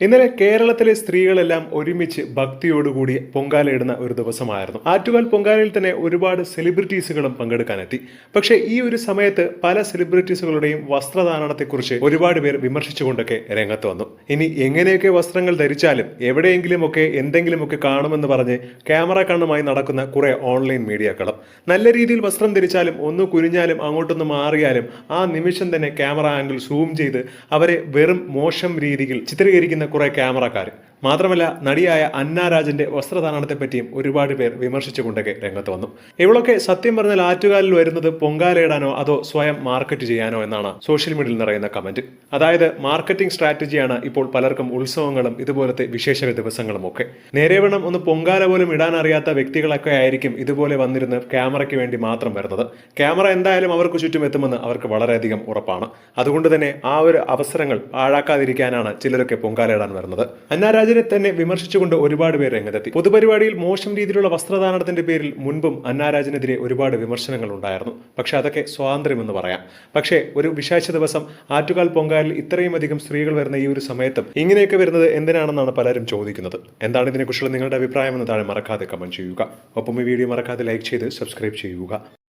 ഇന്നലെ കേരളത്തിലെ സ്ത്രീകളെല്ലാം ഒരുമിച്ച് ഭക്തിയോടുകൂടി പൊങ്കാലയിടുന്ന ഒരു ദിവസമായിരുന്നു. ആറ്റുകാൽ പൊങ്കാലയിൽ തന്നെ ഒരുപാട് സെലിബ്രിറ്റീസുകളും പങ്കെടുക്കാനെത്തി. പക്ഷേ ഈ ഒരു സമയത്ത് പല സെലിബ്രിറ്റീസുകളുടെയും വസ്ത്രധാരണത്തെക്കുറിച്ച് ഒരുപാട് പേർ വിമർശിച്ചുകൊണ്ടൊക്കെ രംഗത്ത് വന്നു. ഇനി എങ്ങനെയൊക്കെ വസ്ത്രങ്ങൾ ധരിച്ചാലും എവിടെയെങ്കിലുമൊക്കെ എന്തെങ്കിലുമൊക്കെ കാണുമെന്ന് പറഞ്ഞ് ക്യാമറ കണ്ണുമായി നടക്കുന്ന കുറെ ഓൺലൈൻ മീഡിയകളും നല്ല രീതിയിൽ വസ്ത്രം ധരിച്ചാലും ഒന്ന് കുനിഞ്ഞാലും അങ്ങോട്ടൊന്ന് മാറിയാലും ആ നിമിഷം തന്നെ ക്യാമറ ആംഗിൾ സൂം ചെയ്ത് അവരെ വെറും മോശം രീതിയിൽ ചിത്രീകരിക്കുന്ന കുറെ ക്യാമറക്കാർ. മാത്രമല്ല നടിയായ അന്ന രാജന്റെ വസ്ത്രധാരണത്തെ പറ്റിയും ഒരുപാട് പേർ വിമർശിച്ചുകൊണ്ടൊക്കെ രംഗത്ത് വന്നു. ഇവളൊക്കെ സത്യം പറഞ്ഞാൽ ആറ്റുകാലിൽ വരുന്നത് പൊങ്കാലയിടാനോ അതോ സ്വയം മാർക്കറ്റ് ചെയ്യാനോ എന്നാണ് സോഷ്യൽ മീഡിയയിൽ നിറയുന്ന കമന്റ്. അതായത് മാർക്കറ്റിംഗ് സ്ട്രാറ്റജിയാണ് ഇപ്പോൾ പലർക്കും ഉത്സവങ്ങളും ഇതുപോലത്തെ വിശേഷ ദിവസങ്ങളും ഒക്കെ. നേരെവണ്ണം ഒന്ന് പൊങ്കാല പോലും ഇടാൻ അറിയാത്ത വ്യക്തികളൊക്കെ ആയിരിക്കും ഇതുപോലെ വന്നിരുന്ന് ക്യാമറയ്ക്ക് വേണ്ടി മാത്രം വരുന്നത്. ക്യാമറ എന്തായാലും അവർക്ക് ചുറ്റും എത്തുമെന്ന് അവർക്ക് വളരെയധികം ഉറപ്പാണ്. അതുകൊണ്ട് തന്നെ ആ ഒരു അവസരങ്ങൾ പാഴാക്കാതിരിക്കാനാണ് ചിലരൊക്കെ പൊങ്കാല ഇടാൻ വരുന്നത്. അന്നാരാജനെ തന്നെ വിമർശിച്ചുകൊണ്ട് ഒരുപാട് പേർ രംഗത്തെത്തി. പൊതുപരിപാടിയിൽ മോശം രീതിയിലുള്ള വസ്ത്രധാരണത്തിന്റെ പേരിൽ മുൻപും അന്നാരാജനെതിരെ ഒരുപാട് വിമർശനങ്ങൾ ഉണ്ടായിരുന്നു. പക്ഷെ അതൊക്കെ സ്വാതന്ത്ര്യമെന്ന് പറയാം. പക്ഷേ ഒരു വിശേഷ ദിവസം ആറ്റുകാൽ പൊങ്കാലിൽ ഇത്രയും അധികം സ്ത്രീകൾ വരുന്ന ഈ ഒരു സമയത്തും ഇങ്ങനെയൊക്കെ വരുന്നത് എന്തിനാണെന്നാണ് പലരും ചോദിക്കുന്നത്. എന്താണ് ഇതിനെക്കുറിച്ചുള്ള നിങ്ങളുടെ അഭിപ്രായം എന്ന് താഴെ മറക്കാതെ കമന്റ് ചെയ്യുക. ഒപ്പം ഈ വീഡിയോ മറക്കാതെ ലൈക്ക് ചെയ്ത് സബ്സ്ക്രൈബ് ചെയ്യുക.